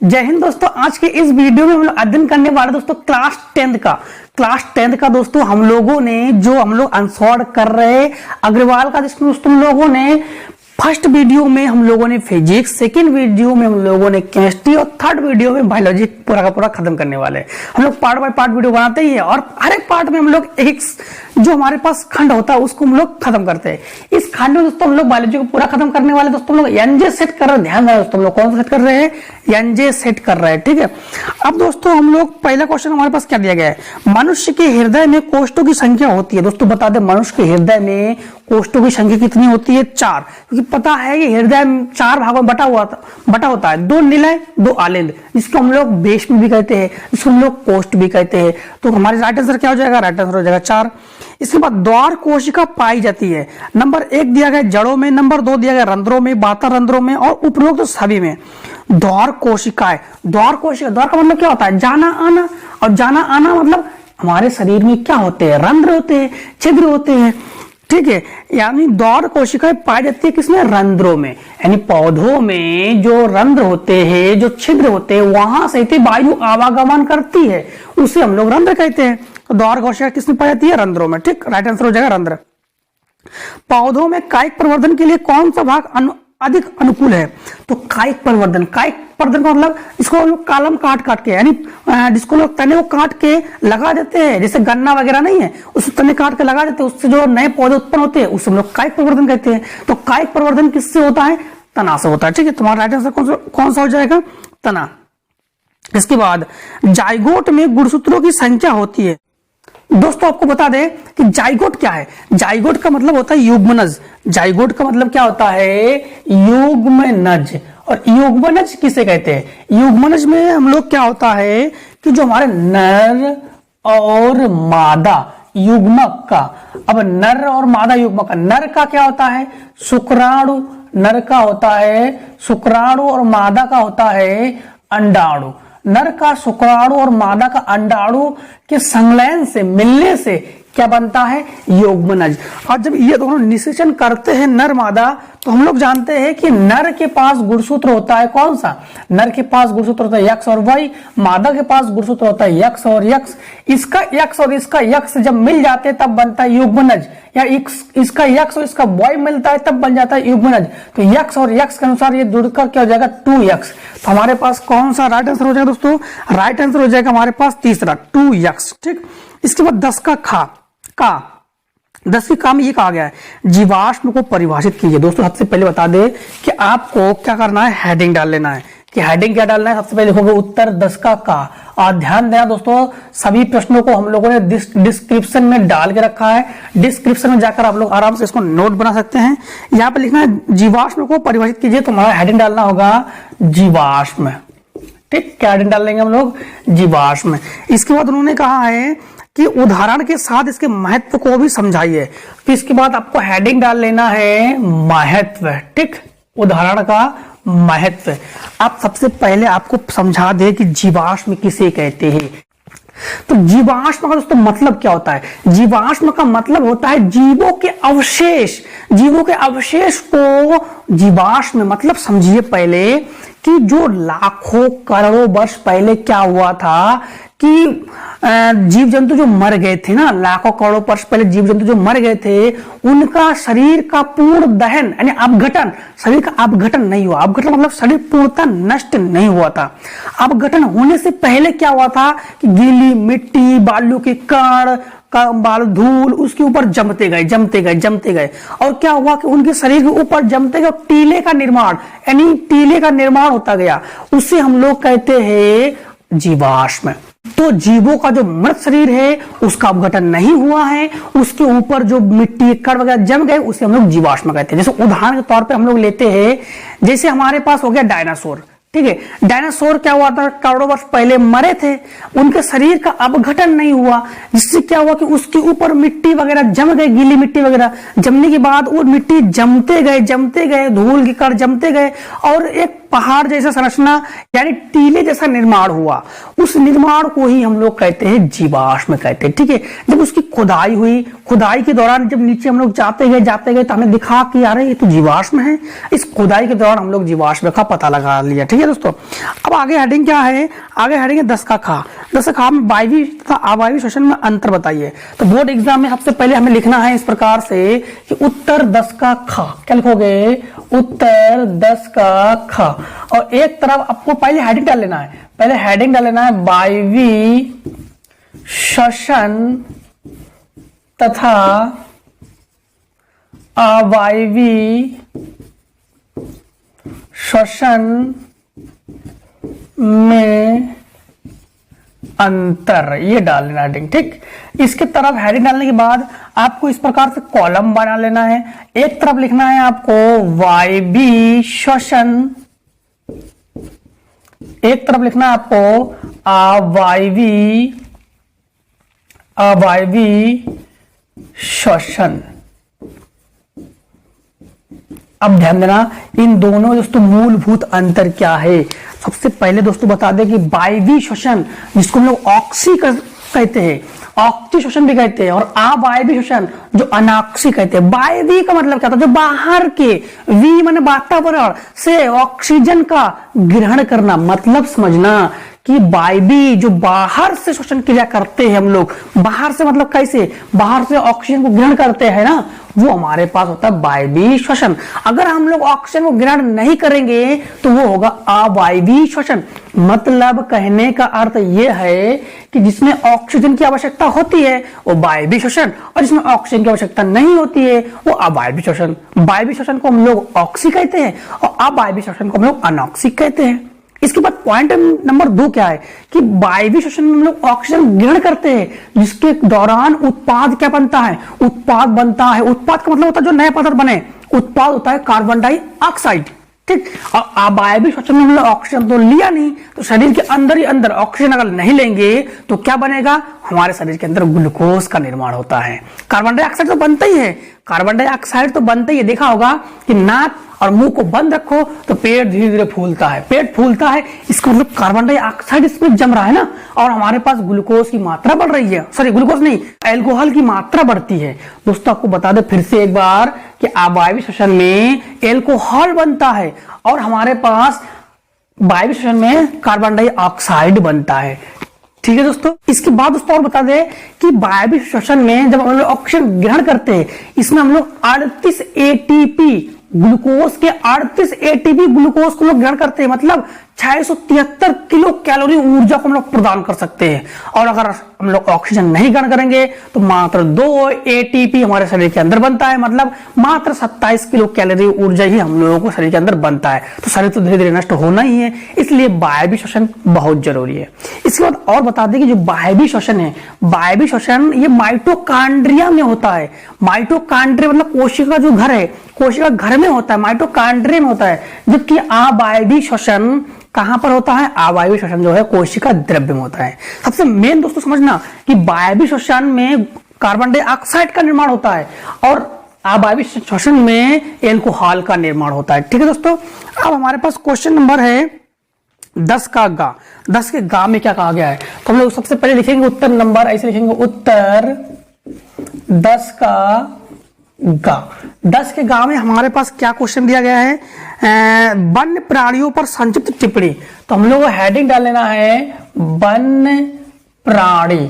जय हिंद दोस्तों। आज के इस वीडियो में हम लोग अध्ययन करने वाले दोस्तों क्लास टेंथ का दोस्तों हम लोग आंसर कर रहे अग्रवाल का दोस्तों हम लोगों ने फर्स्ट वीडियो में हम लोगों ने फिजिक्स, सेकंड वीडियो में हम लोगों ने केमिस्ट्री और थर्ड वीडियो में बायोलॉजी पूरा का पूरा खत्म करने वाले हैं। हम लोग पार्ट बाय पार्ट वीडियो बनाते ही है और हर एक पार्ट में हम लोग एक जो हमारे पास खंड होता है उसको हम लोग खत्म करते हैं। इस खंड में दोस्तों हम लोग बायोलॉजी को पूरा खत्म करने वाले दोस्तों हम लोग एनजे सेट कर रहे हैं। ध्यान रहे दोस्तों, हम लोग कौन सा सेट कर रहे हैं? एनजे सेट कर रहे हैं। ठीक है, अब दोस्तों हम लोग पहला क्वेश्चन हमारे पास क्या दिया गया है? मनुष्य के हृदय में कोष्ठों की संख्या होती है। दोस्तों बता दें, मनुष्य के हृदय में कोष्ठों की संख्या कितनी होती है? 4। क्योंकि पता है कि हृदय 4 भागों में बटा होता है, 2 निलय 2 आलिंद, जिसको हम लोग भेषण भी कहते हैं, जिसको हम लोग कोष्ठ भी कहते हैं। तो हमारे राइट आंसर क्या हो जाएगा? राइट आंसर हो जाएगा 4। इसके बाद द्वार कोशिका पाई जाती है। नंबर 1 दिया गया जड़ों में, नंबर 2 दिया गया रंध्रों में, बातर रंध्रों में और उपरोक्त तो सभी में। द्वार कोशिकाएं, द्वार का मतलब क्या होता है? जाना आना, और जाना आना मतलब हमारे शरीर में क्या होते हैं? रंध्र होते हैं, छिद्र होते हैं। ठीक है, यानी द्वार कोशिकाएं पाई जाती है किसमें? रंध्रों में। यानी पौधों में जो रंध्र होते हैं, जो छिद्र होते हैं, वहां से वायु आवागमन करती है, उसे हम लोग रंध्र कहते हैं। तो द्वार कोशिका किसमें पाई जाती है? रंध्रों में। ठीक, राइट आंसर हो जाएगा रंध्र। पौधों में कायिक प्रवर्धन के लिए कौन सा भाग अधिक अनुकूल है? तो कायिक प्रवर्धन का मतलब इसको हम लोग कालम काट के, यानी जिसको लोग तने को काट के लगा देते हैं, जैसे गन्ना वगैरह नहीं है, उस तने काट के लगा देते हैं, उससे जो नए पौधे उत्पन्न होते हैं उसे हम लोग कायिक प्रवर्धन कहते हैं। तो कायिक प्रवर्धन किससे होता है? तना से होता है। ठीक है, तुम्हारा राइट आंसर कौन सा हो जाएगा? तना। इसके बाद जाइगोट में गुणसूत्रों की संख्या होती है। दोस्तों आपको बता दें कि जाइगोट क्या है? जाइगोट का मतलब होता है युग्मनज। जाइगोट का मतलब क्या होता है? युग्मनज। और युग्मनज किसे कहते हैं? युग्मनज में हम लोग क्या होता है कि जो हमारे नर और मादा युग्मक का, अब नर और मादा युग्मक का, नर का क्या होता है? शुक्राणु। नर का होता है शुक्राणु और मादा का होता है अंडाणु। नर का शुक्राणु और मादा का अंडाणु के संलयन से, मिलने से क्या बनता है? युग्मनज। और जब ये दोनों निषेचन करते हैं नर मादा, तो हम लोग जानते हैं कि नर के पास गुणसूत्र होता है कौन सा? नर के पास गुणसूत्र होता है यक्स और वाई, मादा के पास गुणसूत्र होता है यक्स और यक्स। इसका यक्स और इसका यक्स जब मिल जाते हैं तब बनता है युग्मनज, या इसका यक्स और इसका वाई मिलता है तब बन जाता है युग्मनज। तो यक्स और यक्स के अनुसार ये जुड़कर क्या हो जाएगा? 2x। तो हमारे पास कौन सा राइट आंसर हो जाएगा दोस्तों? राइट आंसर हो जाएगा हमारे पास तीसरा 2x। ठीक, इसके बाद 10 का में ये कहा गया है जीवाश्म को परिभाषित कीजिए। दोस्तों सबसे पहले बता दे कि आपको क्या करना है? हेडिंग डाल लेना है। कि हेडिंग क्या डालना है? सबसे पहले लिखोगे उत्तर 10 का। और ध्यान देना दोस्तों, सभी प्रश्नों को हम लोगों ने डिस्क्रिप्शन में डाल के रखा है। डिस्क्रिप्शन में जाकर आप लोग आराम से इसको नोट बना सकते हैं। यहाँ पे लिखना है जीवाश्म को परिभाषित कीजिए, तो हमारा हेडिंग डालना होगा जीवाश्म। ठीक, क्या हेडिंग डाल लेंगे हम लोग? जीवाश्म। इसके बाद उन्होंने कहा है कि उदाहरण के साथ इसके महत्व को भी समझाइए। तो इसके बाद आपको हेडिंग डाल लेना है महत्व। ठीक, उदाहरण का महत्व। आप सबसे पहले आपको समझा दे कि जीवाश्म किसे कहते हैं। तो जीवाश्म का दोस्तों मतलब क्या होता है? जीवाश्म का मतलब होता है जीवों के अवशेष। जीवों के अवशेष को जीवाश्म मतलब समझिए पहले कि जो लाखों करोड़ों वर्ष पहले क्या हुआ था कि जीव जंतु जो मर गए थे ना, लाखों करोड़ों वर्ष पहले जीव जंतु जो मर गए थे, उनका शरीर का पूर्ण दहन यानी अपघटन, शरीर का अपघटन नहीं हुआ। अपघटन मतलब शरीर पूर्णतः नष्ट नहीं हुआ था। अपघटन होने से पहले क्या हुआ था कि गीली मिट्टी, बालू के कण का बाल, धूल उसके ऊपर जमते गए और क्या हुआ कि उनके शरीर के ऊपर जमते गए टीले का निर्माण, यानी टीले का निर्माण होता गया। उससे हम लोग कहते हैं जीवाश्म। तो जीवों का जो मृत शरीर है उसका अपघटन नहीं हुआ है, उसके ऊपर जो मिट्टी कण वगैरह जम गए उसे हम लोग जीवाश्म कहते हैं। जैसे उदाहरण के तौर पे हम लोग लेते हैं, जैसे हमारे पास हो गया डायनासोर। ठीक है, डायनासोर क्या हुआ था? करोड़ों वर्ष पहले मरे थे, उनके शरीर का अपघटन नहीं हुआ, जिससे क्या हुआ कि उसके ऊपर मिट्टी वगैरह जम गए, गीली मिट्टी वगैरह जमने के बाद वो मिट्टी जमते गए, धूल के कण जमते गए और एक पहाड़ जैसा संरचना यानी टीले जैसा निर्माण हुआ, उस निर्माण को ही हम लोग कहते हैं जीवाश्म कहते हैं। ठीक है, जब उसकी खुदाई हुई, खुदाई के दौरान जब नीचे हम लोग जाते गए तो हमें दिखा कि यार ये तो जीवाश्म है। इस खुदाई के दौरान हम लोग जीवाश्म का पता लगा लिया। ठीक है दोस्तों, अब आगे हेडिंग क्या है? आगे हेडिंग है 10 का खा। 10 का खा में वायवीय तथा अवायवीय श्वसन में अंतर बताइए। तो बोर्ड एग्जाम में सबसे पहले हमें लिखना है इस प्रकार से कि उत्तर 10 का खा। क्या लिखोगे? उत्तर 10 का खा। और एक तरफ आपको पहले हेडिंग डाल लेना है, पहले हेडिंग डाल लेना है वायवीय श्वसन तथा अवायवीय श्वसन में अंतर, ये डाल लेना हेडिंग। ठीक, इसके तरफ हेडिंग डालने के बाद आपको इस प्रकार से कॉलम बना लेना है। एक तरफ लिखना है आपको वायवीय श्वसन, एक तरफ लिखना है आपको अवायवीय श्वसन। अब ध्यान देना, इन दोनों दोस्तों मूलभूत अंतर क्या है। सबसे पहले दोस्तों बता दें कि वायवीय श्वसन, जिसको हम लोग ऑक्सी कहते हैं, ऑक्सी श्वसन भी कहते हैं, और अवायवीय श्वसन जो अनाक्सी कहते हैं। वायवीय का मतलब क्या था? जो बाहर के, वी माने वातावरण से ऑक्सीजन का ग्रहण करना। मतलब समझना कि वायवीय जो बाहर से श्वसन क्रिया करते हैं हम लोग, बाहर से मतलब कैसे? बाहर से ऑक्सीजन को ग्रहण करते हैं ना, वो हमारे पास होता है वायवीय श्वसन। अगर हम लोग ऑक्सीजन को ग्रहण नहीं करेंगे तो वो होगा अवायवीय श्वसन। मतलब कहने का अर्थ ये है कि जिसमें ऑक्सीजन की आवश्यकता होती है वो वायवीय श्वसन, और जिसमें ऑक्सीजन की आवश्यकता नहीं होती है वो अवायवीय श्वसन। वायवीय श्वसन को हम लोग ऑक्सी कहते हैं और अवायवीय श्वसन को हम लोग अनॉक्सी कहते हैं। इसके बाद पॉइंट नंबर 2 क्या है कि वायवीय श्वसन में हम लोग ऑक्सीजन ग्रहण करते हैं, जिसके दौरान उत्पाद क्या बनता है? उत्पाद बनता है। उत्पाद का मतलब होता है जो नया पदार्थ बने, उत्पाद होता है कार्बन डाइऑक्साइड। ठीक, और अवायवीय श्वसन में हम लोग ऑक्सीजन तो लिया नहीं, तो शरीर के अंदर ही अंदर ऑक्सीजन अगर नहीं लेंगे तो क्या बनेगा? हमारे शरीर के अंदर ग्लूकोज का निर्माण होता है। कार्बन डाइऑक्साइड तो बनता ही है, कार्बन डाइऑक्साइड तो बनता ही है। देखा होगा कि नाक और मुंह को बंद रखो तो पेट धीरे धीरे फूलता है, पेट फूलता है, इसका मतलब कार्बन डाइऑक्साइड इसमें जम रहा है ना, और हमारे पास ग्लूकोज की मात्रा बढ़ रही है। सॉरी, ग्लूकोज नहीं, अल्कोहल की मात्रा बढ़ती है। दोस्तों आपको बता दे फिर से एक बार कि अवायवीय श्वसन में अल्कोहल बनता है और हमारे पास वायवीय श्वसन में कार्बन डाइऑक्साइड बनता है। ठीक है दोस्तों, इसके बाद दोस्तों और बता दें कि वायवीय श्वसन में जब हम लोग ऑक्सीजन ग्रहण करते हैं, इसमें हम लोग 38 एटीपी ग्लूकोज के 38 एटीपी ग्लूकोज को लोग ग्रहण करते हैं। मतलब 673 किलो कैलोरी ऊर्जा को हम लोग प्रदान कर सकते हैं। और अगर हम लोग ऑक्सीजन नहीं ग्रहण करेंगे तो मात्र 2 एटीपी हमारे शरीर के अंदर बनता है। मतलब मात्र 27 किलो कैलोरी ऊर्जा ही हम लोगों को शरीर के अंदर बनता है। तो शरीर तो धीरे धीरे नष्ट होना ही है, इसलिए वायवीय श्वसन बहुत जरूरी है। इसके बाद और बता दें कि जो वायवीय श्वसन है, वायवीय श्वसन ये माइटोकॉन्ड्रिया में होता है। माइटोकॉन्ड्रिया मतलब कोशिका जो घर है, कोशिका घर में होता है, माइटोकॉन्ड्रिया में होता है। जबकि अवायवीय श्वसन कहां पर होता है? अवायवीय श्वसन जो है कोशिका द्रव्य में होता है। सबसे मेन दोस्तों समझना कि वायवीय श्वसन में कार्बन डाइऑक्साइड का निर्माण होता है और अवायवीय श्वसन में अल्कोहल का निर्माण होता है। ठीक है दोस्तों, अब हमारे पास क्वेश्चन नंबर है 10 का गा। 10 के गा में क्या कहा गया है? तो हम लोग सबसे पहले लिखेंगे उत्तर नंबर, ऐसे लिखेंगे उत्तर 10 का गा। 10 के गा में हमारे पास क्या क्वेश्चन दिया गया है? वन्य प्राणियों पर संक्षिप्त टिप्पणी। तो हम लोग को हेडिंग डाल लेना है वन्य प्राणी,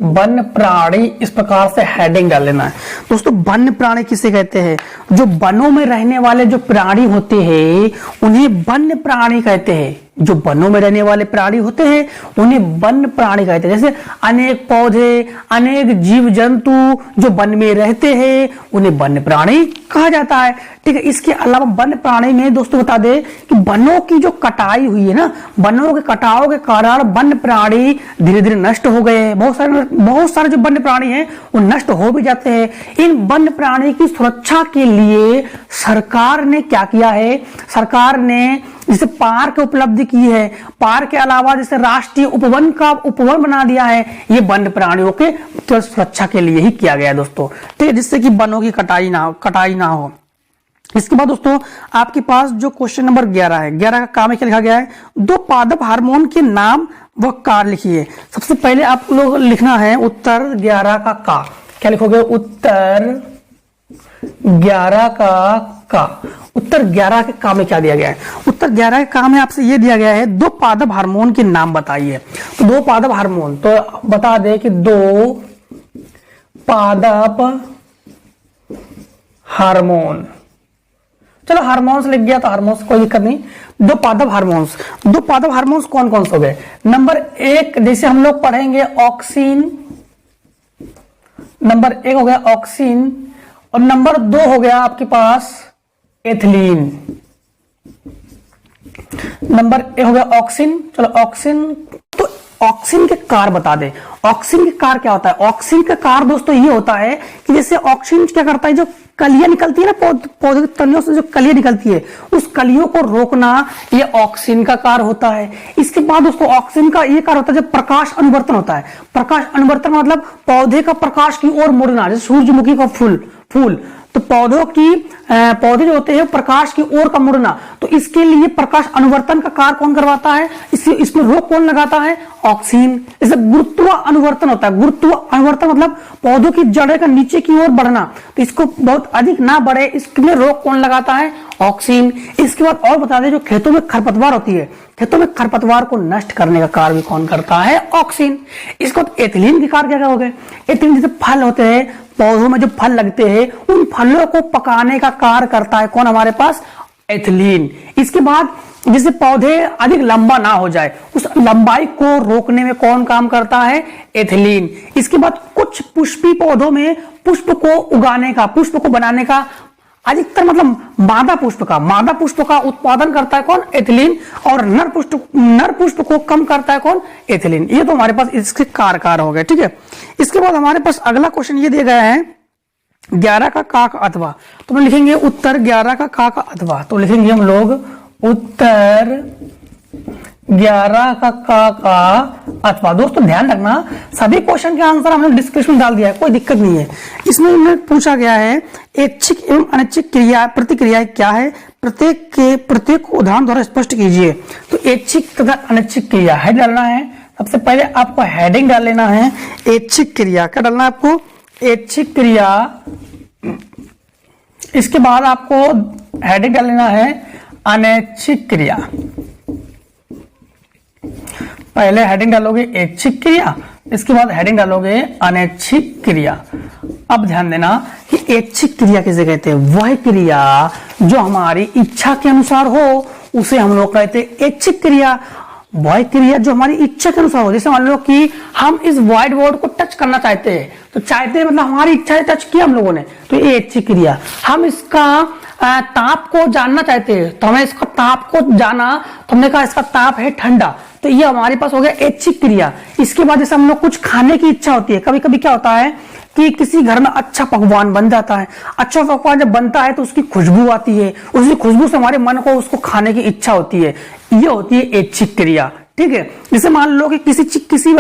वन्य प्राणी, इस प्रकार से हेडिंग डाल लेना है। दोस्तों वन्य प्राणी किसे कहते हैं? जो वनों में रहने वाले जो प्राणी होते हैं उन्हें वन्य प्राणी कहते हैं। जो वनों में रहने वाले प्राणी होते हैं उन्हें वन्य प्राणी कहते हैं। जैसे अनेक पौधे, अनेक जीव जंतु जो वन में रहते हैं उन्हें वन्य प्राणी कहा जाता है। ठीक है, इसके अलावा वन्य प्राणी में दोस्तों बता दें कि वनों की जो कटाई हुई है ना, वनों के कटाव के कारण वन्य प्राणी धीरे धीरे नष्ट हो गए हैं। बहुत सारे जो वन्य प्राणी हैं वो नष्ट हो भी जाते हैं। इन वन्य प्राणी की सुरक्षा के लिए सरकार ने क्या किया है? सरकार ने जैसे पार्क उपलब्ध की है, पार्क के अलावा जैसे राष्ट्रीय उपवन का उपवन बना दिया है। ये वन्य प्राणियों के सुरक्षा के लिए ही किया गया है दोस्तों। ठीक है, जिससे कि वनों की कटाई ना हो। इसके बाद दोस्तों आपके पास जो क्वेश्चन नंबर 11 है, 11 का काम क्या लिखा गया है, दो पादप हार्मोन के नाम व कार्य लिखिए। सबसे पहले आप लोग लिखना है उत्तर 11 का का। क्या लिखोगे? उत्तर 11 का। उत्तर 11 के काम में क्या दिया गया है? उत्तर 11 के काम में आपसे ये दिया गया है, दो पादप हार्मोन के नाम बताइए। तो दो पादप हार्मोन, तो बता दे कि दो पादप हार्मोन, चलो हार्मोन्स लिख गया तो हार्मोन्स कोई दिक्कत नहीं। दो पादप हार्मोन्स, दो पादप हार्मोन्स कौन कौन से हो गए? नंबर 1 जैसे हम लोग पढ़ेंगे ऑक्सीन, नंबर 1 हो गया ऑक्सीन, और नंबर 2 हो गया आपके पास एथिलीन। नंबर 1 हो गया ऑक्सीन, चलो ऑक्सीन। तो ऑक्सीन के कार बता दे। ऑक्सीन के कार क्या होता है? ऑक्सीन का कार दोस्तों ये होता है कि जैसे ऑक्सीन क्या करता है, जो कलियां निकलती है ना पौधे के तलियों से, जो कलियां निकलती है उस कलियों को रोकना, ये ऑक्सीन का कार्य होता है। इसके बाद दोस्तों ऑक्सीन का ये कार्य होता है जब प्रकाश अनुवर्तन होता है। प्रकाश अनुवर्तन मतलब पौधे का प्रकाश की ओर मुड़ना, जैसे सूरजमुखी का फूल तो पौधे जो होते हैं प्रकाश की ओर का मुड़ना, तो इसके लिए प्रकाश अनुवर्तन का कार्य कौन करवाता है? इसमें रोक कौन लगाता है? ऑक्सीन। जैसे गुरुत्व अनुवर्तन होता है, गुरुत्व अनुवर्तन मतलब पौधों की जड़ें का नीचे की ओर बढ़ना, तो इसको बहुत अधिक ना बढ़े, इसमें रोक कौन लगाता है? ऑक्सीन। इसके बाद और बता दें, जो खेतों में खरपतवार होती है, खेतों में खरपतवार को नष्ट करने का कार्य भी कौन करता है? ऑक्सीन। इसके बाद एथिलीन के कार्य क्या हो गए? एथिलीन जैसे फल होते हैं, पौधों में जो फल लगते हैं उन फलों को पकाने का कार्य करता है कौन हमारे पास? एथिलीन। इसके बाद जिससे पौधे अधिक लंबा ना हो जाए, उस लंबाई को रोकने में कौन काम करता है? एथिलीन। इसके बाद कुछ पुष्पी पौधों में पुष्प को उगाने का, पुष्प को बनाने का अधिकतर मतलब मादा पुष्प का उत्पादन करता है कौन? एथिलीन। और नर पुष्प को कम करता है कौन? एथिलीन। ये तो हमारे पास इसके कारकार हो गए, ठीक है। इसके बाद हमारे पास अगला क्वेश्चन ये दिया गया है 11 का अथवा, तो हम लिखेंगे उत्तर 11 का अथवा। तो लिखेंगे हम लोग उत्तर 11 का अथवा। दोस्तों ध्यान रखना, सभी क्वेश्चन के आंसर हमने डिस्क्रिप्शन में डाल दिया है, कोई दिक्कत नहीं है। इसमें हमने पूछा गया है ऐच्छिक एवं अनैच्छिक क्रिया प्रतिक्रिया क्या है, प्रत्येक उदाहरण द्वारा स्पष्ट कीजिए। तो ऐच्छिक तथा अनैच्छिक क्रिया है डालना है। सबसे पहले आपको हेडिंग डाल लेना है ऐच्छिक क्रिया। क्या डालना है आपको? ऐच्छिक क्रिया। इसके बाद आपको हेडिंग डाल लेना है अनैच्छिक क्रिया। पहले हेडिंग डालोगे ऐच्छिक क्रिया, इसके बाद हेडिंग डालोगे अनैच्छिक क्रिया। अब ध्यान देना कि ऐच्छिक क्रिया किसे कहते हैं? वह क्रिया जो हमारी इच्छा के अनुसार हो उसे हम लोग कहते हैं ऐच्छिक क्रिया। वह क्रिया जो हमारी इच्छा के अनुसार हो, जैसे मान लो कि हम इस व्हाइट बोर्ड को टच करना चाहते हैं, तो चाहते हैं मतलब हमारी इच्छा है, टच किया हम लोगों ने, तो ये ऐच्छिक क्रिया। हम इसका ताप को जानना चाहते हैं, तो हमें इसका ताप को जाना, तो हमने कहा इसका ताप है ठंडा, तो ये हमारे पास हो गया ऐच्छिक क्रिया। इसके बाद जैसे हम लोग कुछ खाने की इच्छा होती है, कभी कभी क्या होता है कि किसी घर में अच्छा पकवान बन जाता है, अच्छा पकवान जब बनता है तो उसकी खुशबू आती है, उसी खुशबू से हमारे मन को उसको खाने की इच्छा होती है, ये होती है ऐच्छिक क्रिया, ठीक है। जैसे मान लो कि किसी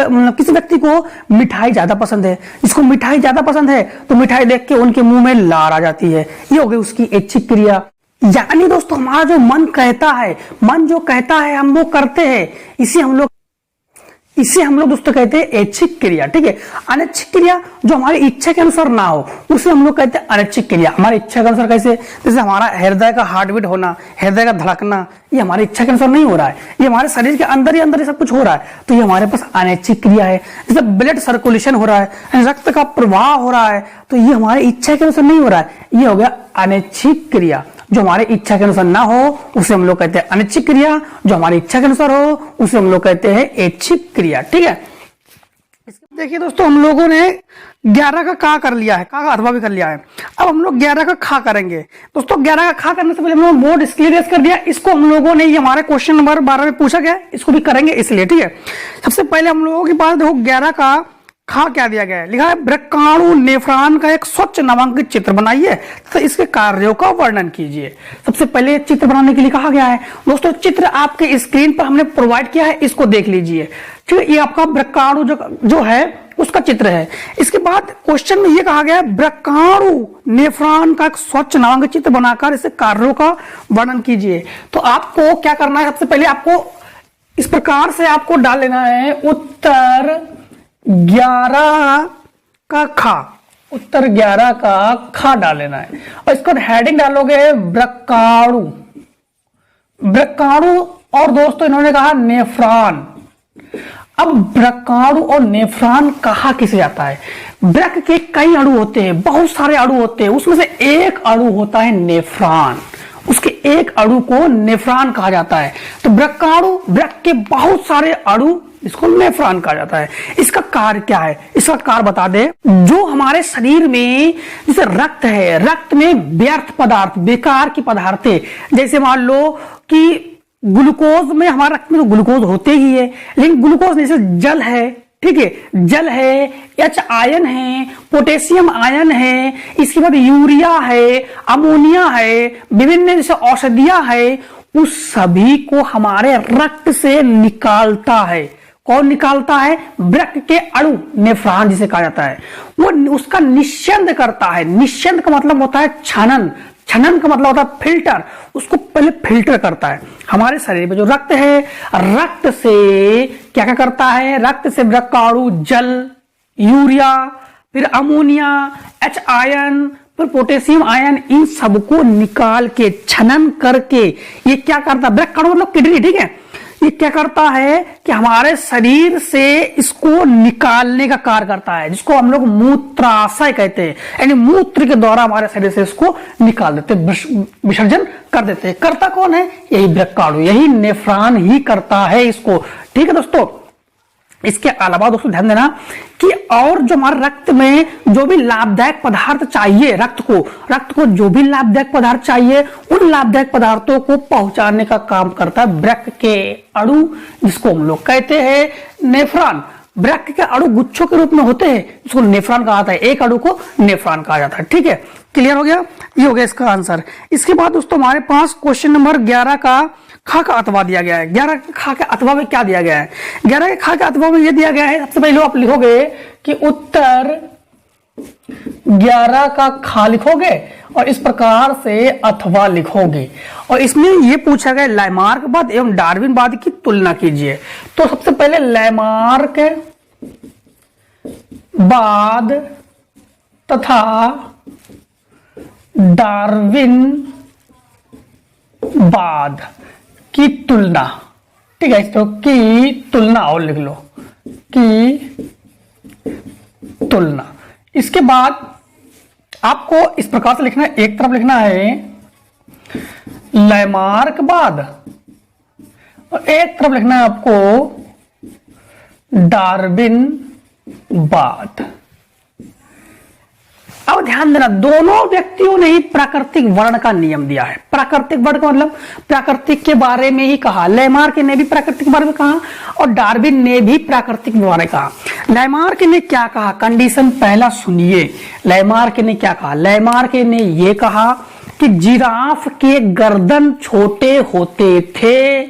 व्यक्ति को मिठाई ज्यादा पसंद है, जिसको मिठाई ज्यादा पसंद है तो मिठाई देख के उनके मुंह में लार आ जाती है, ये हो गई उसकी ऐच्छिक क्रिया। यानी दोस्तों हमारा जो मन कहता है, मन जो कहता है हम वो करते हैं, इसे हम लोग दोस्तों कहते हैं ऐच्छिक क्रिया, ठीक है। अनैच्छिक क्रिया जो हमारी इच्छा के अनुसार ना हो उसे हम लोग कहते हैं अनैच्छिक क्रिया। हमारी इच्छा के अनुसार कैसे? जैसे हमारा हृदय का हार्टबीट होना, हृदय का धड़कना, ये हमारी इच्छा के अनुसार नहीं हो रहा है, ये हमारे शरीर के अंदर ही सब कुछ हो रहा है, तो ये हमारे पास अनैच्छिक क्रिया है। जैसे ब्लड सर्कुलेशन हो रहा है, रक्त का प्रवाह हो रहा है, तो ये हमारी इच्छा के अनुसार नहीं हो रहा है, ये हो गया अनैच्छिक क्रिया। जो हमारे इच्छा के अनुसार ना हो उसे हम लोग कहते हैं अनैच्छिक क्रिया, जो हमारी इच्छा के अनुसार हो उसे हम लोग कहते हैं ऐच्छिक क्रिया, ठीक है। देखिए दोस्तों हम लोगों ने 11 का कर लिया है, का अथवा भी कर लिया है। अब हम लोग 11 का खा करेंगे। दोस्तों 11 का खा करने से पहले हम लोग बोर्ड क्लियर कर दिया, इसको हम लोगों ने, ये हमारे क्वेश्चन नंबर 12 में पूछा गया, इसको भी करेंगे इसलिए, ठीक है। सबसे पहले हम लोगों के पास देखो 11 का खा क्या दिया गया है, लिखा है वृक्काणु नेफ्रॉन का एक स्वच्छ नामांकित चित्र बनाइए तो इसके कार्यों का वर्णन कीजिए। सबसे पहले चित्र बनाने के लिए कहा गया है। दोस्तों चित्र आपके स्क्रीन पर हमने प्रोवाइड किया है, इसको देख लीजिए, ठीक है। ये आपका वृक्काणु जो है उसका चित्र है। इसके बाद क्वेश्चन में ये कहा गया है वृक्काणु नेफ्रॉन का एक स्वच्छ नामक चित्र बनाकर इसे कार्यों का वर्णन कीजिए। तो आपको क्या करना है, सबसे पहले आपको इस प्रकार से आपको डाल लेना है उत्तर 11 का खा, उत्तर 11 का खा डाल लेना है और इसको हेडिंग डालोगे वृक्काणु, वृक्काणु और दोस्तों इन्होंने कहा नेफ्रॉन। अब वृक्काणु और नेफ्रॉन कहा किसे जाता है? वृक्क के कई अणु होते हैं, बहुत सारे अणु होते हैं, उसमें से एक अणु होता है नेफ्रॉन, उसके एक अणु को नेफ्रॉन कहा जाता है। तो वृक्काणु वृक्क के बहुत सारे अणु, इसको नेफ्रॉन कहा जाता है। इसका कार्य क्या है? इसका कार्य बता दे। जो हमारे शरीर में जैसे रक्त है, रक्त में व्यर्थ पदार्थ, बेकार की पदार्थ है, जैसे मान लो कि ग्लूकोज में, हमारे रक्त में तो ग्लूकोज होते ही है, लेकिन ग्लूकोज जैसे जल है, ठीक है, जल है, एच आयन है, पोटेशियम आयन है, इसके बाद यूरिया है, अमोनिया है, विभिन्न जैसे औषधियां है, उस सभी को हमारे रक्त से निकालता है। कौन निकालता है? वृक्क के अणु, नेफ्रॉन जिसे कहा जाता है, वो उसका निस्यंद करता है। निस्यंद का मतलब होता है छनन, छनन का मतलब होता है फिल्टर, उसको पहले फिल्टर करता है। हमारे शरीर में जो रक्त है, रक्त से क्या क्या करता है? रक्त से वृक्काणु जल, यूरिया, फिर अमोनिया, एच आयन, फिर पोटेशियम आयन, इन सबको निकाल के छनन करके ये क्या करता है? वृक्काणु मतलब किडनी, ठीक है, ये क्या करता है कि हमारे शरीर से इसको निकालने का कार्य करता है, जिसको हम लोग मूत्राशय कहते हैं, यानी मूत्र के द्वारा हमारे शरीर से इसको निकाल देते, विसर्जन कर देते हैं। करता कौन है? यही वृक्काणु, यही नेफ्रॉन ही करता है इसको, ठीक है दोस्तों। इसके अलावा दोस्तों ध्यान देना कि और जो हमारे रक्त में जो भी लाभदायक पदार्थ चाहिए, रक्त को जो भी लाभदायक पदार्थ चाहिए, उन लाभदायक पदार्थों को पहुंचाने का काम करता है वृक्क के अणु, जिसको हम लोग कहते हैं नेफ्रॉन। वृक्क के अणु गुच्छों के रूप में होते हैं, जिसको नेफ्रॉन कहा जाता है, एक अणु को नेफ्रॉन कहा जाता है, ठीक है। क्लियर हो गया? ये हो गया इसका आंसर। इसके बाद दोस्तों हमारे पास क्वेश्चन नंबर 11 का खा का अथवा दिया गया है। 11 के खा के अथवा में क्या दिया गया है? 11 के खा के अथवा में यह दिया गया है, सबसे पहले आप लिखोगे कि उत्तर 11 का खा लिखोगे और इस प्रकार से अथवा लिखोगे, और इसमें यह पूछा गया लैमार्कवाद एवं डार्विनवाद की तुलना कीजिए। तो सबसे पहले लैमार्कवाद तथा डार्विनवाद की तुलना, ठीक है, तो की तुलना और लिख लो, की तुलना। इसके बाद आपको इस प्रकार से लिखना है, एक तरफ लिखना है लैमार्कवाद और एक तरफ लिखना है आपको डार्विनवाद। अब ध्यान देना, दोनों व्यक्तियों ने ही प्राकृतिक वर्ण का नियम दिया है। प्राकृतिक वर्ण का मतलब प्राकृतिक के बारे में ही कहा। लैमार्क ने भी प्राकृतिक के बारे में कहा और डार्विन ने भी प्राकृतिक के बारे में कहा। लैमार्क ने क्या कहा? कंडीशन पहला सुनिए, लैमार्क ने क्या कहा? लैमार्क ने यह कहा कि जिराफ के गर्दन छोटे होते थे,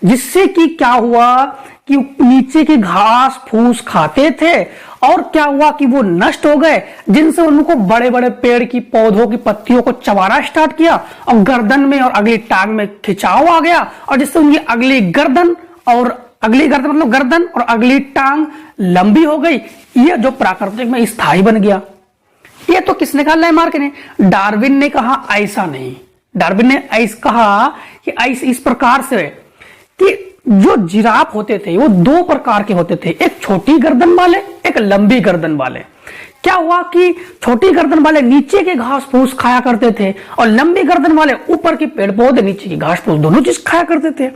जिससे कि क्या हुआ कि नीचे के घास फूस खाते थे, और क्या हुआ कि वो नष्ट हो गए, जिनसे उनको बड़े बड़े पेड़ की पौधों की पत्तियों को चबाना स्टार्ट किया और गर्दन में और अगली टांग में खिंचाव आ गया, और जिससे उनकी अगली गर्दन मतलब गर्दन और अगली टांग लंबी हो गई। ये जो प्राकृतिक में स्थायी बन गया। ये तो किसने कहा? लैमार्क ने। डार्विन ने कहा ऐसा नहीं। डार्विन ने ऐसा कहा कि ऐसे इस प्रकार से कि जो जिराफ होते थे वो दो प्रकार के होते थे, एक छोटी गर्दन वाले, एक लंबी गर्दन वाले। क्या हुआ कि छोटी गर्दन वाले नीचे के घास फूस खाया करते थे और लंबी गर्दन वाले ऊपर के पेड़ पौधे, नीचे की घास फूस, दोनों चीज खाया करते थे।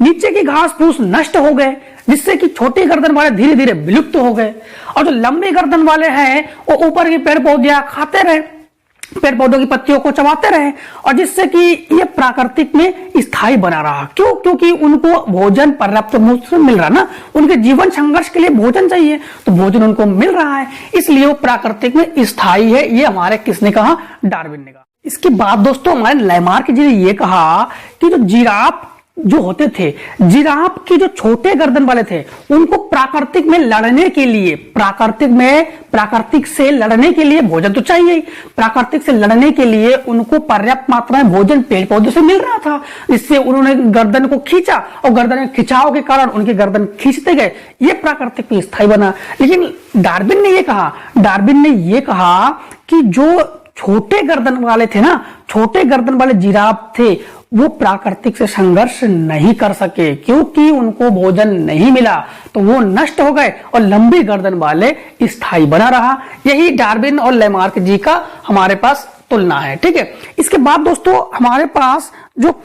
नीचे के घास फूस नष्ट हो गए, जिससे कि छोटी गर्दन वाले धीरे धीरे विलुप्त हो गए, और जो लंबी गर्दन वाले हैं वो ऊपर के पेड़ पौधे खाते रहे, पेड़ पौधों की पत्तियों को चबाते रहे, और जिससे कि ये प्राकृतिक में स्थायी बना रहा। क्यों? क्योंकि उनको भोजन पर्याप्त रूप से मिल रहा ना, उनके जीवन संघर्ष के लिए भोजन चाहिए, तो भोजन उनको मिल रहा है, इसलिए वो प्राकृतिक में स्थायी है। ये हमारे किसने कहा? डार्विन ने कहा। इसके बाद दोस्तों हमारे लैमार्क जी ने यह कहा कि जो जिराफ जो होते थे, जिराफ के जो छोटे गर्दन वाले थे, उनको प्राकृतिक में लड़ने के लिए, प्राकृतिक से लड़ने के लिए भोजन तो चाहिए ही। प्राकृतिक से लड़ने के लिए उनको पर्याप्त मात्रा में भोजन पेड़ पौधे से मिल रहा था, इससे उन्होंने गर्दन को खींचा और गर्दन के खिंचाव के कारण उनके गर्दन खींचते गए, ये प्राकृतिक में स्थायी बना। लेकिन डार्विन ने ये कहा कि जो छोटे गर्दन वाले थे ना, छोटे गर्दन वाले जिराफ थे, वो प्राकृतिक से संघर्ष नहीं कर सके क्योंकि उनको भोजन नहीं मिला, तो वो नष्ट हो गए और लंबी गर्दन वाले स्थायी बना रहा। यही डार्विन और लेमार्क जी का हमारे पास तुलना है। ठीक है, इसके बाद दोस्तों हमारे पास जो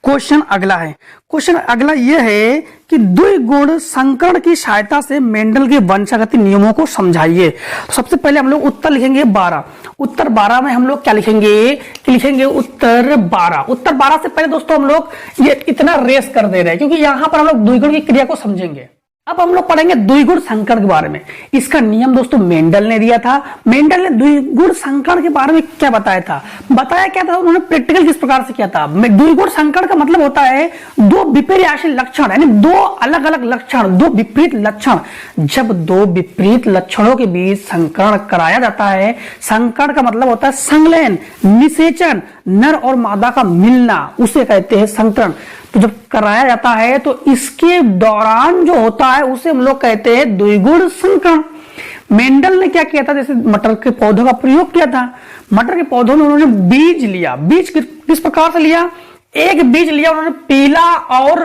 क्वेश्चन अगला यह है कि द्विगुण संकरण की सहायता से मेंडल के वंशागति नियमों को समझाइए। तो सबसे पहले हम लोग उत्तर लिखेंगे 12। उत्तर 12 में हम लोग क्या लिखेंगे उत्तर 12। उत्तर 12 से पहले दोस्तों हम लोग ये इतना रेस कर दे रहे हैं क्योंकि यहां पर हम लोग द्विगुण की क्रिया को समझेंगे। अब हम लोग पढ़ेंगे द्विगुण संकरण के बारे में। इसका नियम दोस्तों मेंडल ने दिया था। मेंडल ने द्विगुण संकरण के बारे में क्या बताया था, उन्होंने प्रैक्टिकल किस प्रकार से किया था। द्विगुण संकरण का मतलब होता है दो विपर्यासी लक्षण, यानी दो अलग अलग लक्षण, दो विपरीत लक्षण। जब दो विपरीत लक्षणों के बीच संकरण कराया जाता है, संकरण का मतलब होता है संलयन, निषेचन, नर और मादा का मिलना, उसे कहते हैं संकरण। तो जब कराया जाता है तो इसके दौरान जो होता है उसे हम लोग कहते हैं द्विगुण संकरण। मेंडल ने क्या किया था, जैसे मटर के पौधों का प्रयोग किया था। मटर के पौधों में उन्होंने बीज लिया। बीज किस प्रकार से लिया, एक बीज लिया उन्होंने पीला और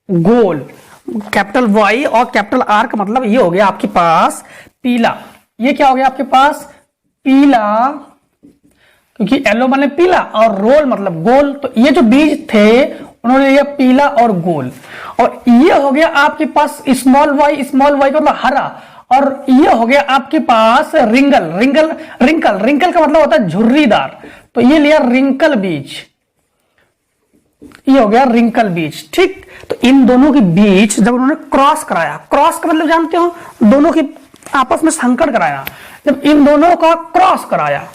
गोल। कैपिटल वाई और कैपिटल आर का मतलब ये हो गया आपके पास पीला। ये क्या हो गया आपके पास पीला, क्योंकि येलो मतलब पीला और रोल मतलब गोल। तो ये जो बीज थे उन्होंने लिया पीला और गोल, और ये हो गया आपके पास स्मॉल वाई का मतलब हरा, और ये हो गया आपके पास रिंकल का मतलब होता है झुर्रीदार। तो ये लिया रिंकल बीज, ये हो गया रिंकल बीज। ठीक, तो इन दोनों के बीच जब उन्होंने क्रॉस कराया, क्रॉस का मतलब जानते हो, दोनों की आपस में संकरण कराया। जब इन दोनों का क्रॉस कराया,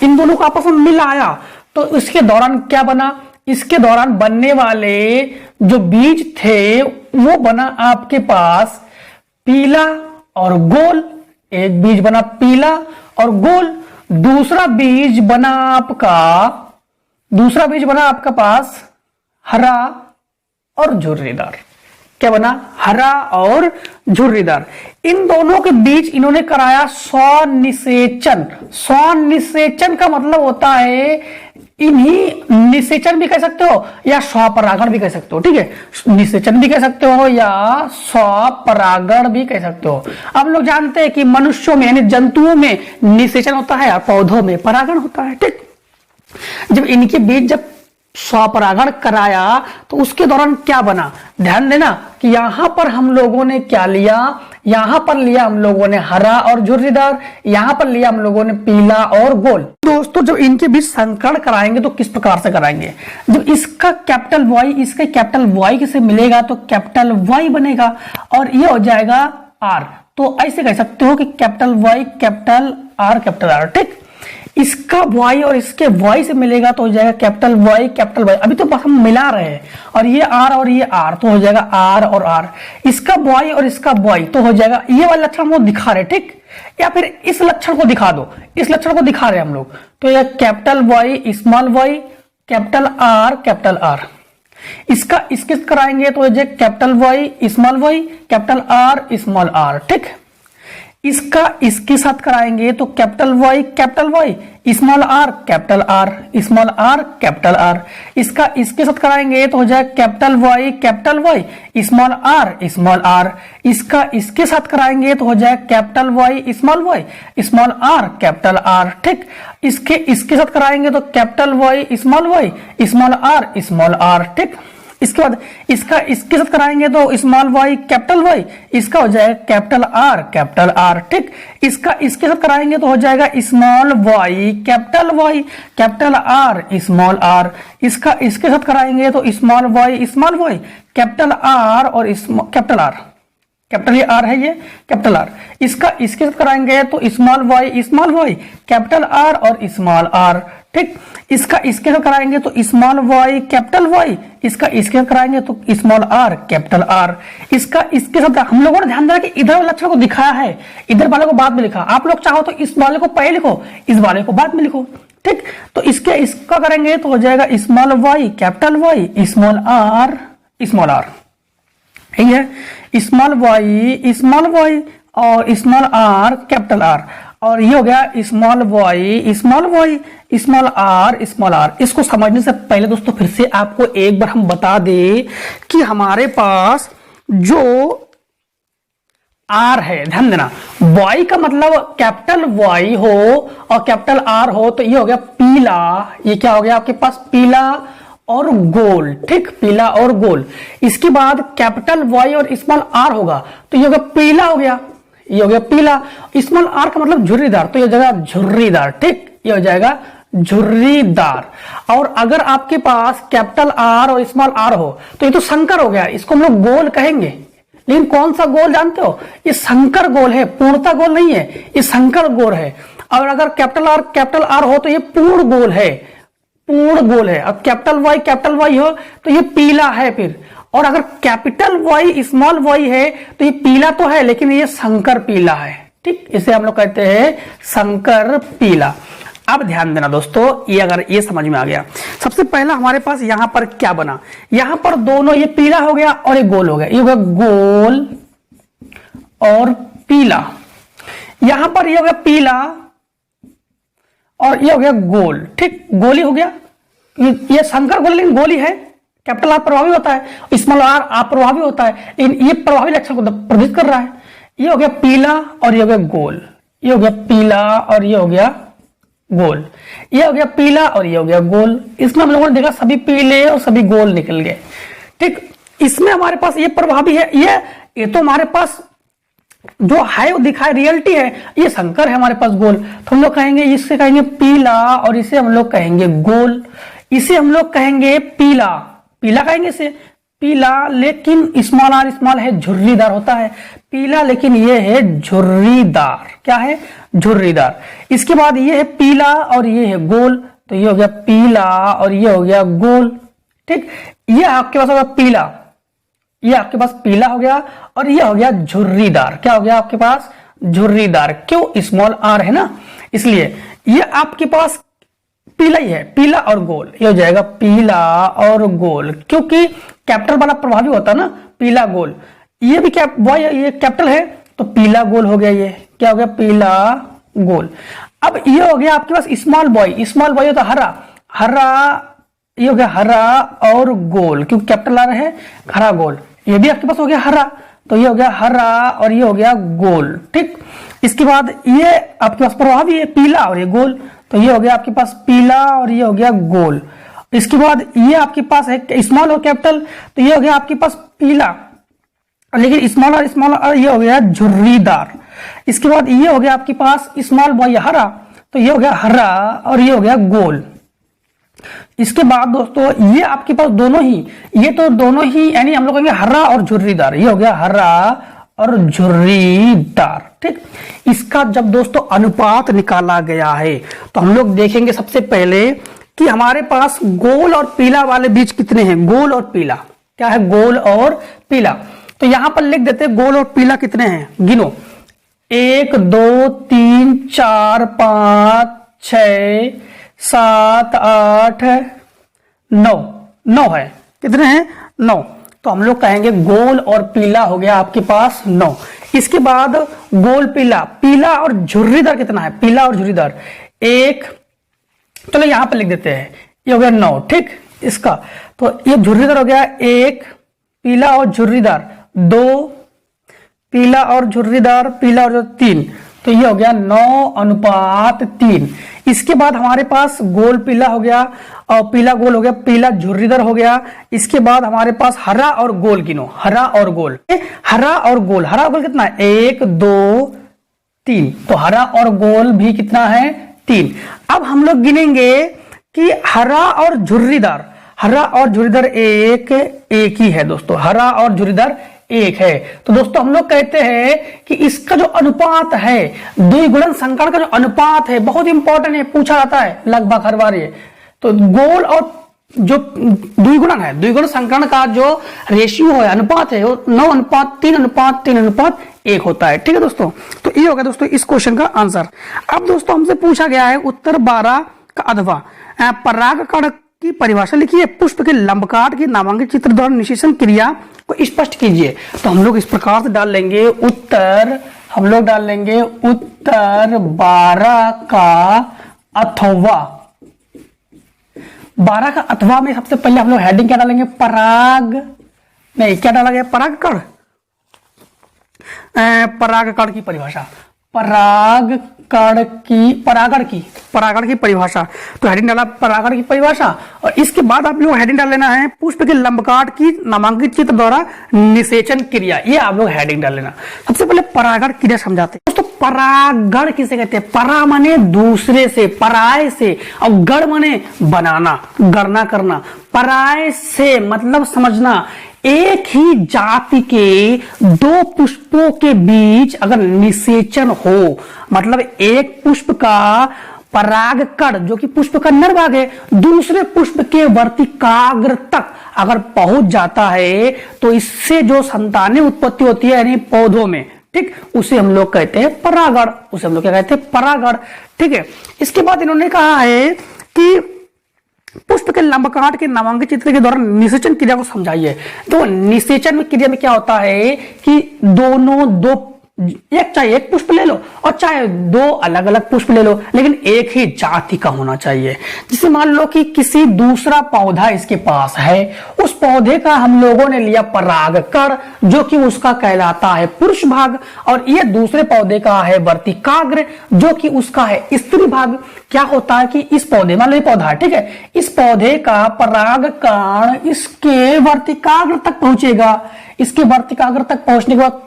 इन दोनों को आपस में मिलाया, तो इसके दौरान क्या बना, इसके दौरान बनने वाले जो बीज थे वो बना आपके पास पीला और गोल। एक बीज बना पीला और गोल, दूसरा बीज बना आपका पास हरा और झुर्रीदार। क्या बना, हरा और झुर्रीदार। इन दोनों के बीच इन्होंने कराया स्वनिषेचन। स्वनिषेचन का मतलब होता है, इन्हीं निषेचन भी कह सकते हो या स्वपरागण भी कह सकते हो। ठीक है, निषेचन भी कह सकते हो या स्वपरागण भी कह सकते हो। अब लोग जानते हैं कि मनुष्यों में यानी जंतुओं में निषेचन होता है और पौधों में परागण होता है। ठीक, जब इनके बीच जब स्वपरागण कराया तो उसके दौरान क्या बना, ध्यान देना कि यहां पर हम लोगों ने क्या लिया, यहां पर लिया हम लोगों ने हरा और झुर्रीदार, यहां पर लिया हम लोगों ने पीला और गोल। दोस्तों जब इनके बीच संकरण कराएंगे तो किस प्रकार से कराएंगे, जब इसका कैपिटल वाई इसके कैपिटल वाई से मिलेगा तो कैपिटल वाई बनेगा और ये हो जाएगा आर। तो ऐसे कह सकते हो कि कैपिटल वाई कैपिटल आर। ठीक, इसका y और इसके y से मिलेगा तो हो जाएगा कैपिटल Y। अभी तो बस हम मिला रहे हैं, और ये R और ये R तो हो जाएगा R और R। इसका y और इसका y तो हो जाएगा, ये वाला लक्षण हम लोग दिखा रहे, ठीक, या फिर इस लक्षण को दिखा दो, इस लक्षण को दिखा रहे हम लोग। तो ये capital Y small y capital R। इसका इसके कराएंगे तो हो जाएगा capital Y small y capital R small R। ठीक, इसका इसके साथ कराएंगे तो capital Y small r capital R। इसका इसके साथ कराएंगे तो हो जाएगा कैपिटल Y स्मॉल r। इसका इसके साथ कराएंगे तो हो जाएगा capital Y small r capital R। ठीक, इसके इसके साथ कराएंगे तो capital Y small r small r। ठीक, इसके बाद इसका इसके साथ कराएंगे तो स्मॉल y कैपिटल Y, इसका हो जाएगा कैपिटल R। ठीक, इसका इसके साथ कराएंगे तो हो जाएगा small y capital R small r। इसका इसके साथ कराएंगे तो स्मॉल y कैपिटल R और कैपिटल R। कैपिटल ये आर है, ये कैपिटल आर। इसका इसके साथ कराएंगे तो स्मॉल वाई कैपिटल आर और स्मॉल आर, ठीक। इसका इसके साथ कराएंगे तो स्मॉल वाई कैपिटल वाई, इसका इसके साथ कराएंगे तो स्मॉल आर कैपिटल आर। इसका इसके साथ हम लोगों ने ध्यान दिया कि इधर वाले अक्षर को दिखाया है, इधर वाले को बाद में लिखा। आप लोग चाहो तो इस वाले को पहले लिखो, इस वाले को बाद में लिखो, ठीक। तो इसका करेंगे तो हो जाएगा small Y capital Y small R, ठीक है। स्मॉल वाई और स्मॉल आर कैपिटल आर, और ये हो गया स्मॉल वाई स्मॉल आर। इसको समझने से पहले दोस्तों फिर से आपको एक बार हम बता दें कि हमारे पास जो आर है, ध्यान देना, वाई का मतलब कैपिटल वाई हो और कैपिटल आर हो तो ये हो गया पीला। ये क्या हो गया आपके पास, पीला और गोल, ठीक, पीला और गोल। इसके बाद कैपिटल वाई और स्मॉल आर होगा तो ये हो गया पीला, हो गया ये हो गया पीला। स्मॉल आर का मतलब झुर्रीदार, तो ये हो जाएगा झुर्रीदार, ठीक, ये हो जाएगा झुर्रीदार। और अगर आपके पास कैपिटल आर और स्मॉल आर हो तो ये तो संकर हो गया, इसको हम लोग गोल कहेंगे। लेकिन कौन सा गोल जानते हो, ये संकर गोल है, पूर्णता गोल नहीं है, ये संकर गोल है। और अगर कैपिटल आर हो तो ये पूर्ण गोल है, पूर्ण गोल है। अब कैपिटल वाई हो तो ये पीला है फिर। और अगर कैपिटल वाई स्मॉल वाई है तो ये पीला तो है लेकिन ये संकर पीला है, ठीक, इसे हम लोग कहते हैं संकर पीला। अब ध्यान देना दोस्तों, ये अगर ये समझ में आ गया, सबसे पहला हमारे पास यहां पर क्या बना, यहां पर दोनों, ये पीला हो गया और ये गोल हो गया, ये हो गया गोल और पीला। यहां पर ये हो गया पीला और ये हो गया गोल, ठीक, गोली हो गया। ये संकर गोल लेकिन गोली है, कैपिटल आर प्रभावी होता है, स्मॉल आर अप्रभावी होता है, लेकिन ये प्रभावी लक्षण को प्रदर्शित कर रहा है। ये हो गया पीला और ये हो गया गोल, ये हो गया पीला और ये हो गया गोल, ये हो गया पीला और ये हो गया गोल। इसमें हम लोगों ने देखा सभी पीले और सभी गोल निकल गए, ठीक। इसमें हमारे पास ये प्रभावी है, ये तो हमारे पास जो है वो दिखाए रियलिटी है, ये संकर है हमारे पास गोल, तो हम लोग कहेंगे इससे कहेंगे पीला और इसे हम लोग कहेंगे गोल, इसे हम लोग कहेंगे पीला, पीला कहेंगे इसे पीला। लेकिन स्मॉल आर स्मॉल है, झुर्रीदार होता है, पीला लेकिन ये है झुर्रीदार, क्या है, झुर्रीदार। इसके बाद ये है पीला और ये है गोल, तो ये हो गया पीला और ये हो गया गोल, ठीक। ये आपके पास होगा पीला, ये आपके पास पीला हो गया और ये हो गया झुर्रीदार, क्या हो गया आपके पास, झुर्रीदार। क्यों, स्मॉल आर है ना, इसलिए ये आपके पास पीला ही है, पीला और गोल, ये हो जाएगा पीला और गोल, क्योंकि कैपिटल वाला प्रभावी होता है ना, पीला गोल। ये भी ये कैपिटल है तो पीला गोल हो गया, ये क्या हो गया, पीला गोल। अब ये हो गया आपके पास स्मॉल बॉय होता हरा, ये हो गया हरा और गोल, क्योंकि कैपिटल आ रहा है, हरा गोल। ये भी आपके पास हो गया हरा, तो ये हो गया हरा और ये हो गया गोल, ठीक। इसके बाद ये आपके पास प्रभावी है पीला और ये गोल, तो ये हो गया आपके पास पीला और ये हो गया गोल। इसके बाद ये आपके पास है स्मॉल और कैपिटल, तो ये हो गया आपके पास पीला, लेकिन स्मॉल और ये हो गया झुर्रीदार। इसके बाद ये हो गया आपके पास स्मॉल बॉय हरा, तो ये हो गया हरा और ये हो गया गोल। इसके बाद दोस्तों ये आपके पास दोनों ही, ये तो दोनों ही यानी हम लोग कहेंगे हरा और झुर्रीदार, ये हो गया हरा और झुर्रीदार, ठीक। इसका जब दोस्तों अनुपात निकाला गया है तो हम लोग देखेंगे सबसे पहले कि हमारे पास गोल और पीला वाले बीच कितने हैं, गोल और पीला, क्या है, गोल और पीला। तो यहां पर लिख देते हैं गोल और पीला कितने हैं, गिनो, 1 2 3 4 5 6 7 8 9 है, कितने हैं, 9। तो हम लोग कहेंगे गोल और पीला हो गया आपके पास 9। इसके बाद गोल पीला और झुर्रीदार कितना है, पीला और झुर्रीदार 1, चलो यहां पर लिख देते हैं, ये हो गया 9, ठीक। इसका तो ये झुर्रीदार हो गया 1, पीला और झुर्रीदार 2, पीला और झुर्रीदार 3, तो ये हो गया 9:3। इसके बाद हमारे पास गोल पीला हो गया और पीला गोल हो गया, पीला झुर्रीदार हो गया। इसके बाद हमारे पास हरा और गोल गिनो, हरा और गोल कितना है, 1 2 3, तो हरा और गोल भी कितना है, 3। अब हम लोग गिनेंगे कि हरा और झुर्रीदार एक ही है दोस्तों, हरा और झुर्रीदार 1 है। तो दोस्तों हम लोग कहते हैं कि इसका जो अनुपात है, द्विगुणन संकरण का जो अनुपात है बहुत इंपॉर्टेंट है, पूछा जाता है लगभग हर बार ये। तो गोल और जो द्विगुणन है, द्विगुणन संकरण का जो रेशियो है, अनुपात है, वो 9:3:3:3:1 होता है। ठीक है दोस्तों, तो ये होगा दोस्तों इस क्वेश्चन का आंसर। अब दोस्तों हमसे पूछा गया है उत्तर 12 का अथवा परागकण की परिभाषा लिखिए, पुष्प के लंबकाट की नामांकित चित्र द्वारा निषेचन क्रिया को स्पष्ट कीजिए। तो हम लोग इस प्रकार से डाल लेंगे उत्तर 12 का अथवा। 12 का अथवा में सबसे पहले हम लोग हेडिंग क्या डालेंगे, क्या डाला गया, परागकण की परिभाषा, परागण की परिभाषा। तो हेडिंग डाला परागण की परिभाषा, और इसके बाद आप लोग हेडिंग डाल लेना है पुष्प के लंबकाट की नामांकित चित्र द्वारा निषेचन क्रिया। ये आप लोग हेडिंग डाल लेना। सबसे पहले परागण क्रिया समझाते हैं दोस्तों। परागण किसे कहते हैं? परा माने दूसरे से, पराय से, और गण माने बनाना, गणना करना। पराय से मतलब समझना, एक ही जाति के 2 पुष्पों के बीच अगर निषेचन हो, मतलब एक पुष्प का परागकण जो कि पुष्प का नर भाग है दूसरे पुष्प के वर्तिकाग्र तक अगर पहुंच जाता है तो इससे जो संतानें उत्पत्ति होती है यानी पौधों में, ठीक, उसे हम लोग कहते हैं परागण। उसे हम लोग क्या कहते हैं? परागण। ठीक है, इसके बाद इन्होंने कहा है कि पुष्प के लंबकाट के नामांकित चित्र के द्वारा निषेचन क्रिया को समझाइए। तो निषेचन क्रिया में क्या होता है कि चाहे एक पुष्प ले लो और चाहे 2 अलग अलग पुष्प ले लो, लेकिन एक ही जाति का होना चाहिए। जिसे मान लो कि किसी दूसरा पौधा इसके पास है, उस पौधे का हम लोगों ने लिया परागकण जो कि उसका कहलाता है पुरुष भाग, और ये दूसरे पौधे का है वर्तिकाग्र जो कि उसका है स्त्री भाग। क्या होता है कि इस पौधे, मान लो ये पौधा है, ठीक है, इस पौधे का परागकण इसके वर्तिकाग्र तक पहुंचेगा। इसके वर्तिकाग्र तक पहुंचने के बाद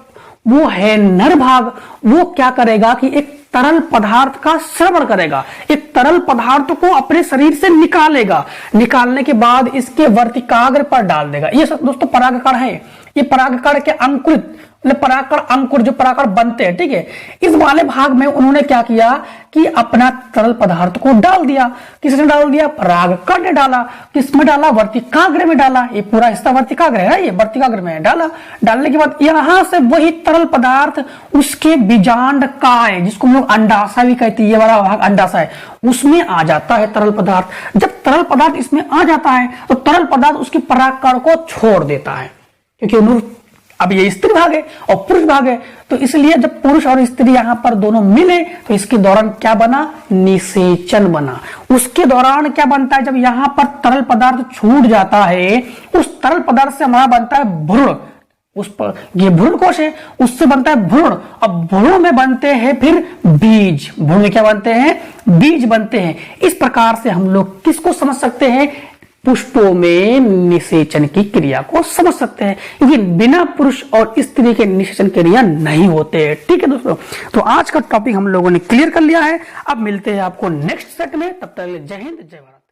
वो है नर भाग, वो क्या करेगा कि एक तरल पदार्थ का श्रवण करेगा, एक तरल पदार्थ को अपने शरीर से निकालेगा, निकालने के बाद इसके वर्तिकाग्र पर डाल देगा। ये सब दोस्तों परागकण है। ये परागकण के अंकुरित परागकण अंकुर जो परागकण बनते हैं, ठीक है, इस वाले भाग में उन्होंने क्या किया कि अपना तरल पदार्थ को डाल दिया। किसने डाल दिया? परागकण ने डाला। किसमें डाला? वर्तिकाग्र में डाला। ये पूरा हिस्सा वर्तिकाग्र है, ये वर्तिकाग्र में डाला। डालने के बाद यहां से वही तरल पदार्थ उसके बीजांड काय, जिसको हम लोग अंडाशय भी कहते हैं, ये वाला भाग अंडाशय है, उसमें आ जाता है तरल पदार्थ। जब तरल पदार्थ इसमें आ जाता है तो तरल पदार्थ उसके परागकण को छोड़ देता है, क्योंकि अब ये स्त्री भाग है और पुरुष भाग है। तो इसलिए जब पुरुष और स्त्री यहां पर दोनों मिले तो इसके दौरान क्या बना? निषेचन बना। उसके दौरान क्या बनता है? जब यहां पर तरल पदार्थ छूट जाता है, उस तरल पदार्थ से हमारा बनता है भ्रूण। उस पर ये भ्रूण कोश है, उससे बनता है भ्रूण। अब भ्रूण में बनते हैं फिर बीज। भ्रूण में क्या बनते हैं? बीज बनते हैं। इस प्रकार से हम लोग किसको समझ सकते हैं? पुष्पों में निषेचन की क्रिया को समझ सकते हैं, लेकिन बिना पुरुष और स्त्री के निषेचन क्रिया नहीं होते। ठीक है दोस्तों, तो आज का टॉपिक हम लोगों ने क्लियर कर लिया है। अब मिलते हैं आपको नेक्स्ट सेट में, तब तक जय हिंद जय भारत।